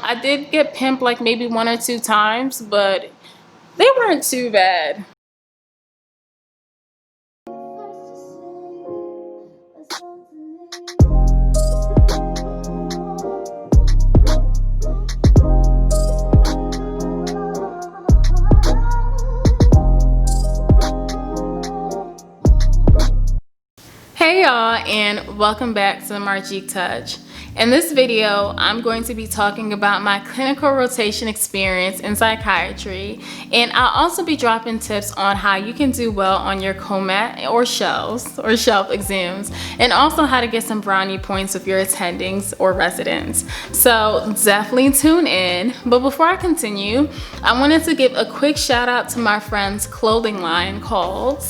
I did get pimped like maybe 1 or 2 times, but they weren't too bad. Hey y'all, and welcome back to the Marjiic Touch. In this video, I'm going to be talking about my clinical rotation experience in psychiatry, and I'll also be dropping tips on how you can do well on your COMAT or shelf exams, and also how to get some brownie points if you're attendings or residents. So definitely tune in. But before I continue, I wanted to give a quick shout out to my friend's clothing line called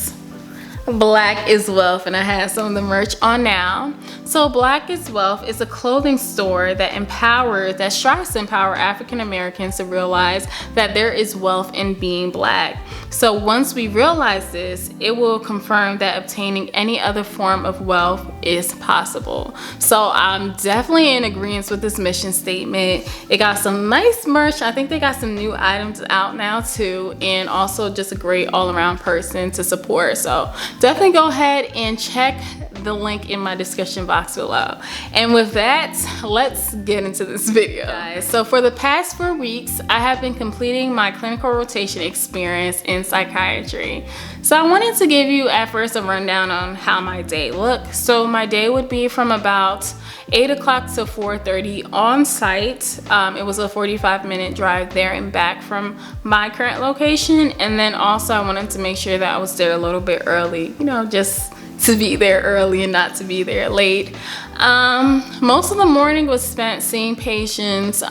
Black is Wealth, and I have some of the merch on now. So Black is Wealth is a clothing store that strives to empower African Americans to realize that there is wealth in being Black. So once we realize this, it will confirm that obtaining any other form of wealth is possible. So I'm definitely in agreement with this mission statement. It got some nice merch. I think they got some new items out now too, and also just a great all-around person to support. So definitely go ahead and check the link in my description box below. And with that, let's get into this video, guys. So for the past 4 weeks, I have been completing my clinical rotation experience in psychiatry. So I wanted to give you at first a rundown on how my day looked. So my day would be from about 8 o'clock to 4:30 on site. It was a 45-minute drive there and back from my current location. And then also I wanted to make sure that I was there a little bit early, you know, just to be there early and not to be there late. Most of the morning was spent seeing patients,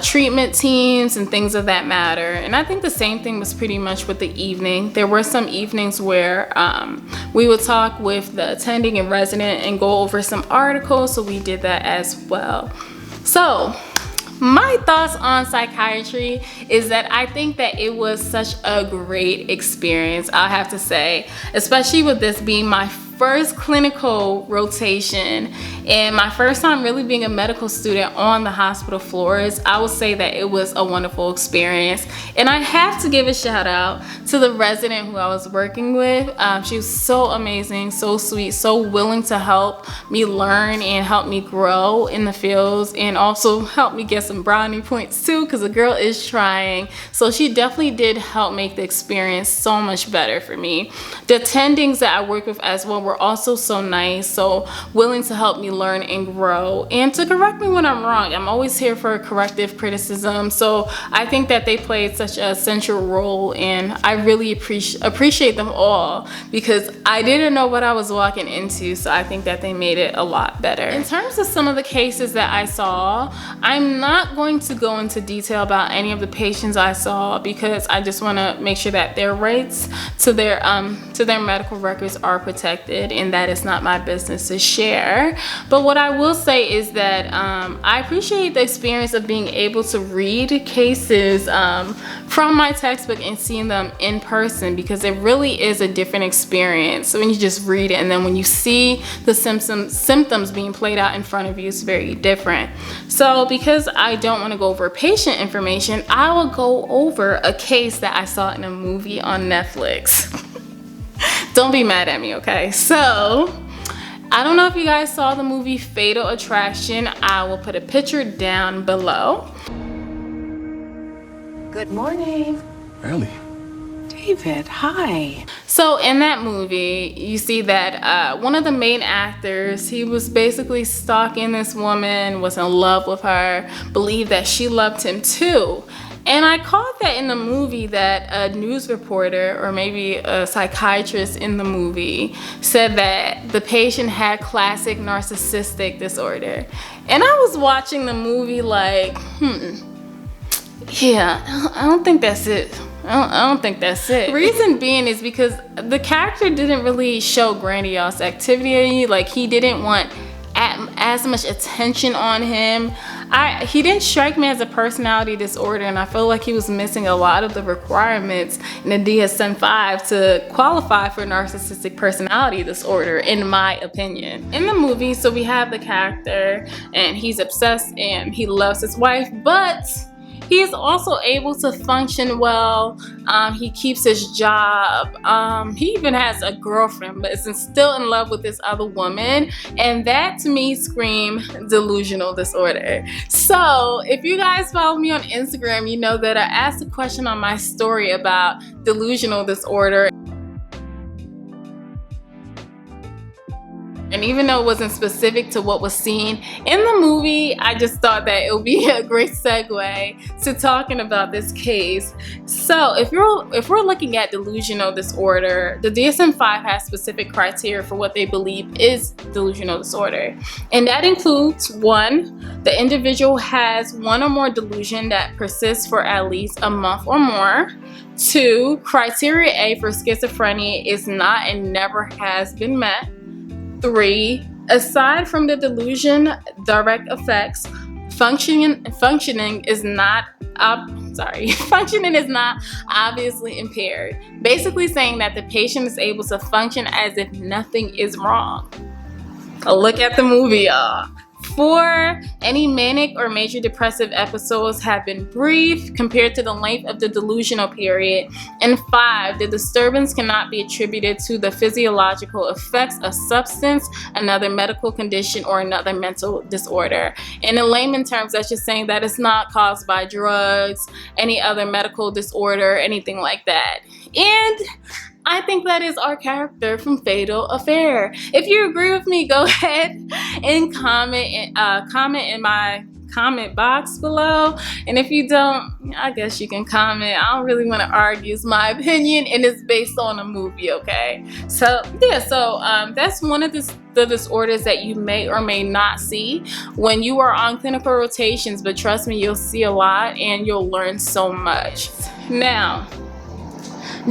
treatment teams and things of that matter. And I think the same thing was pretty much with the evening. There were some evenings where we would talk with the attending and resident and go over some articles, so we did that as well. So my thoughts on psychiatry is that I think that it was such a great experience, I have to say, especially with this being my first clinical rotation and my first time really being a medical student on the hospital floors. I will say that it was a wonderful experience, and I have to give a shout out to the resident who I was working with. She was so amazing, so sweet, so willing to help me learn and help me grow in the fields, and also help me get some brownie points too, because the girl is trying. So she definitely did help make the experience so much better for me. The attendings that I worked with as well were also so nice, so willing to help me learn and grow and to correct me when I'm wrong. I'm always here for corrective criticism, so I think that they played such a central role, and I really appreciate them all because I didn't know what I was walking into, so I think that they made it a lot better. In terms of some of the cases that I saw, I'm not going to go into detail about any of the patients I saw because I just want to make sure that their rights to their medical records are protected, and that is not my business to share. But what I will say is that I appreciate the experience of being able to read cases from my textbook and seeing them in person, because it really is a different experience. So when you just read it and then when you see the symptoms being played out in front of you, it's very different. So because I don't want to go over patient information, I will go over a case that I saw in a movie on Netflix. Don't be mad at me, okay? So I don't know if you guys saw the movie Fatal Attraction. I will put a picture down below. Good morning. Ellie. David, hi. So in that movie, you see that one of the main actors, he was basically stalking this woman, was in love with her, believed that she loved him too. And I caught that in the movie that a news reporter, or maybe a psychiatrist in the movie, said that the patient had classic narcissistic disorder. And I was watching the movie like, yeah, I don't think that's it. I don't think that's it. Reason being is because the character didn't really show grandiose activity. Like, he didn't want as much attention on him. He didn't strike me as a personality disorder, and I feel like he was missing a lot of the requirements in the DSM-5 to qualify for narcissistic personality disorder, in my opinion. In the movie, so we have the character, and he's obsessed and he loves his wife, but he is also able to function well. He keeps his job. He even has a girlfriend, but is still in love with this other woman. And that to me screams delusional disorder. So if you guys follow me on Instagram, you know that I asked a question on my story about delusional disorder. And even though it wasn't specific to what was seen in the movie, I just thought that it would be a great segue to talking about this case. So if we're looking at delusional disorder, the DSM-5 has specific criteria for what they believe is delusional disorder. And that includes 1, the individual has 1 or more delusion that persists for at least a month or more. 2, criteria A for schizophrenia is not and never has been met. 3, aside from the delusion direct effects, functioning is not functioning is not obviously impaired. Basically saying that the patient is able to function as if nothing is wrong. Look at the movie, y'all. 4, any manic or major depressive episodes have been brief compared to the length of the delusional period. And 5, the disturbance cannot be attributed to the physiological effects of substance, another medical condition, or another mental disorder. And in layman terms, that's just saying that it's not caused by drugs, any other medical disorder, anything like that. And I think that is our character from Fatal Affair. If you agree with me, go ahead and comment in my comment box below. And if you don't, I guess you can comment. I don't really want to argue. It's my opinion and it's based on a movie, okay? So yeah, that's one of the disorders that you may or may not see when you are on clinical rotations, but trust me, you'll see a lot and you'll learn so much. Now,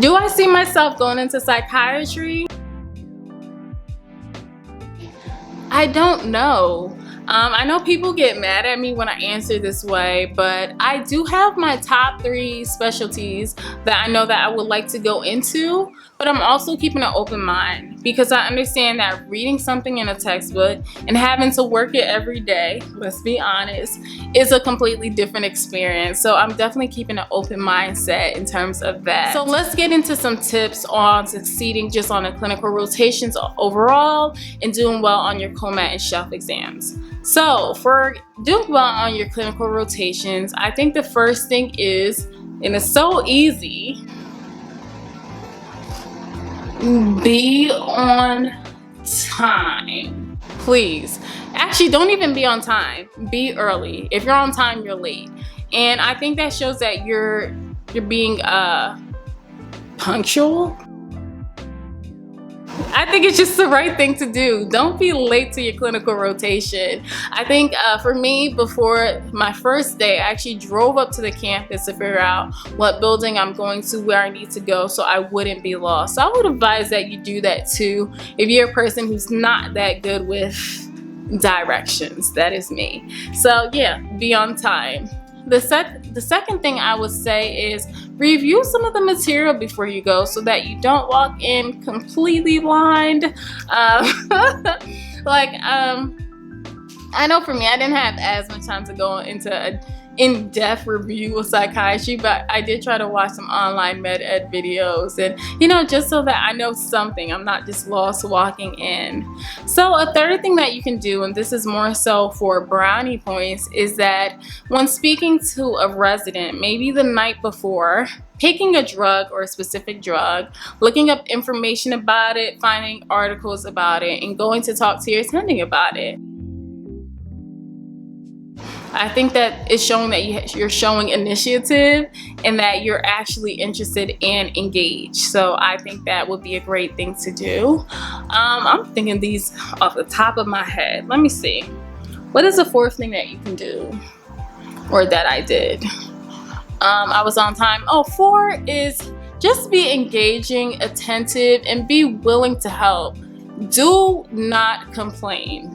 do I see myself going into psychiatry? I don't know. I know people get mad at me when I answer this way, but I do have my top 3 specialties that I know that I would like to go into, but I'm also keeping an open mind because I understand that reading something in a textbook and having to work it every day, let's be honest, is a completely different experience. So I'm definitely keeping an open mindset in terms of that. So let's get into some tips on succeeding just on the clinical rotations overall and doing well on your COMAT and shelf exams. So for doing well on your clinical rotations, I think the first thing is, and it's so easy, be on time. Please. Actually, don't even be on time. Be early. If you're on time, you're late. And I think that shows that you're being punctual. I think it's just the right thing to do. Don't be late to your clinical rotation. I think for me, before my first day, I actually drove up to the campus to figure out what building I'm going to, where I need to go, so I wouldn't be lost. So I would advise that you do that too if you're a person who's not that good with directions. That is me. So yeah, be on time. The second thing I would say is review some of the material before you go so that you don't walk in completely blind. I know for me, I didn't have as much time to go into an in-depth review of psychiatry, but I did try to watch some online med ed videos and, just so that I know something. I'm not just lost walking in. So a third thing that you can do, and this is more so for brownie points, is that when speaking to a resident, maybe the night before, picking a drug or a specific drug, looking up information about it, finding articles about it, and going to talk to your attending about it. I think that it's showing that you're showing initiative and that you're actually interested and engaged. So I think that would be a great thing to do. I'm thinking these off the top of my head. Let me see. What is the fourth thing that you can do, or that I did? I was on time. 4 is just be engaging, attentive, and be willing to help. Do not complain.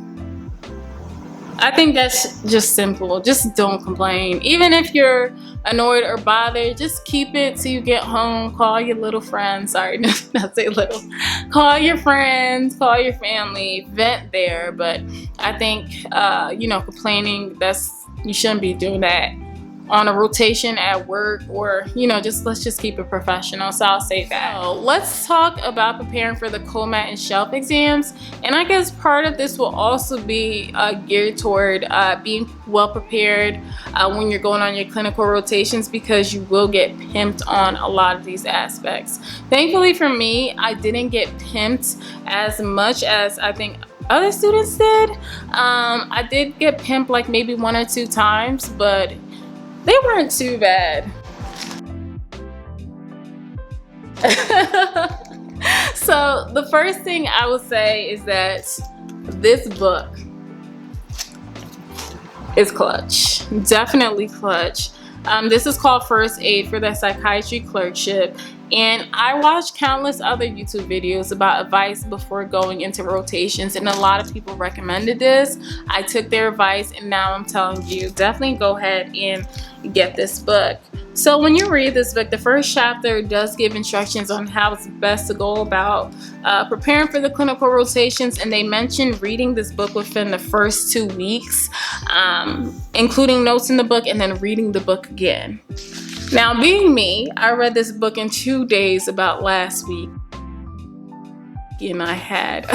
I think that's just simple. Just don't complain. Even if you're annoyed or bothered, just keep it till you get home. Call your little friends. Sorry, not say little. Call your friends, call your family, vent there. But I think, complaining, you shouldn't be doing that on a rotation at work, or let's just keep it professional. So I'll say that. So let's talk about preparing for the COMAT and shelf exams, and I guess part of this will also be geared toward being well prepared when you're going on your clinical rotations, because you will get pimped on a lot of these aspects. Thankfully for me, I didn't get pimped as much as I think other students did. I did get pimped like maybe 1 or 2 times, but they weren't too bad. So the first thing I would say is that this book is clutch. Definitely clutch. This is called First Aid for the Psychiatry Clerkship. And I watched countless other YouTube videos about advice before going into rotations, and a lot of people recommended this. I took their advice, and now I'm telling you, definitely go ahead and get this book. So when you read this book, the first chapter does give instructions on how it's best to go about preparing for the clinical rotations, and they mention reading this book within the first 2 weeks, including notes in the book and then reading the book again. Now, being me, I read this book in 2 days about last week, and I had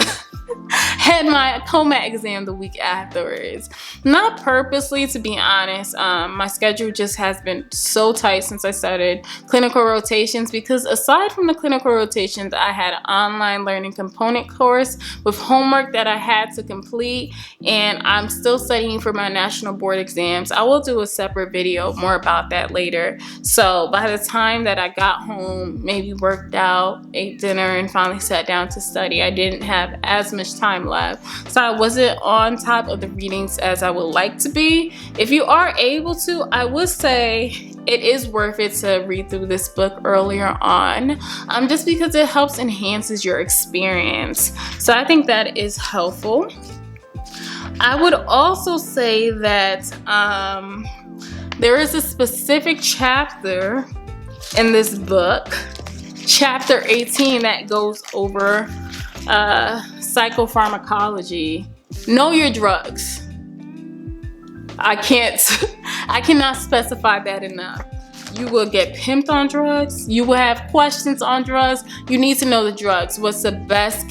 my COMAT exam the week afterwards. Not purposely, to be honest. My schedule just has been so tight since I started clinical rotations, because aside from the clinical rotations, I had an online learning component course with homework that I had to complete, and I'm still studying for my national board exams. I will do a separate video more about that later. So by the time that I got home, maybe worked out, ate dinner, and finally sat down to study, I didn't have as much time left. So I wasn't on top of the readings as I would like to be. If you are able to, I would say it is worth it to read through this book earlier on, just because it helps enhances your experience. So I think that is helpful. I would also say that there is a specific chapter in this book, chapter 18, that goes over psychopharmacology. Know your drugs. I cannot specify that enough. You will get pimped on drugs. You will have questions on drugs. You need to know the drugs. What's the best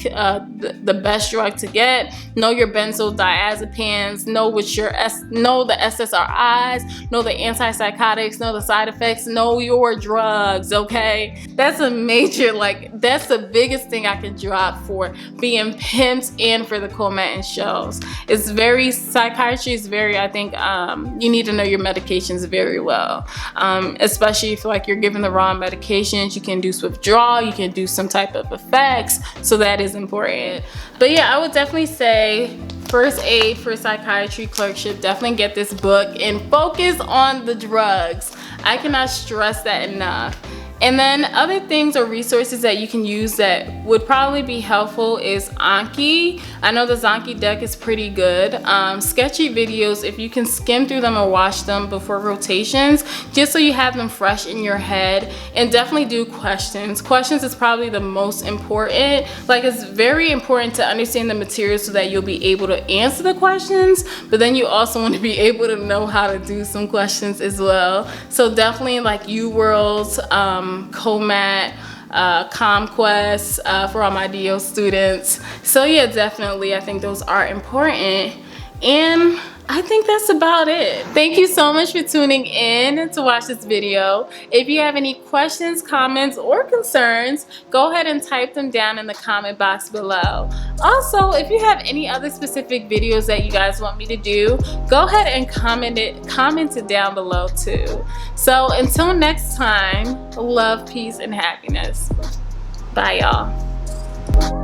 drug to get? Know your benzodiazepines. Know the SSRIs. Know the antipsychotics. Know the side effects. Know your drugs. Okay, that's a major, that's the biggest thing I can drop for being pimped and for the COMAT and shelves. Psychiatry is very, I think, you need to know your medications very well. Especially if you're given the wrong medications, you can induce withdrawal, you can induce some type of effects, so that is important. But yeah, I would definitely say First Aid for Psychiatry Clerkship, definitely get this book and focus on the drugs. I cannot stress that enough. And then other things or resources that you can use that would probably be helpful is Anki. I know the Anki deck is pretty good. Sketchy videos, if you can skim through them or watch them before rotations, just so you have them fresh in your head. And definitely do questions. Questions is probably the most important. It's very important to understand the material so that you'll be able to answer the questions, but then you also want to be able to know how to do some questions as well. So definitely UWorld's, COMAT, ComQuest for all my DO students. So yeah, definitely, I think those are important. And I think that's about it. Thank you so much for tuning in to watch this video. If you have any questions, comments, or concerns, go ahead and type them down in the comment box below. Also, if you have any other specific videos that you guys want me to do, go ahead and comment it down below too. So until next time, love, peace, and happiness. Bye, y'all.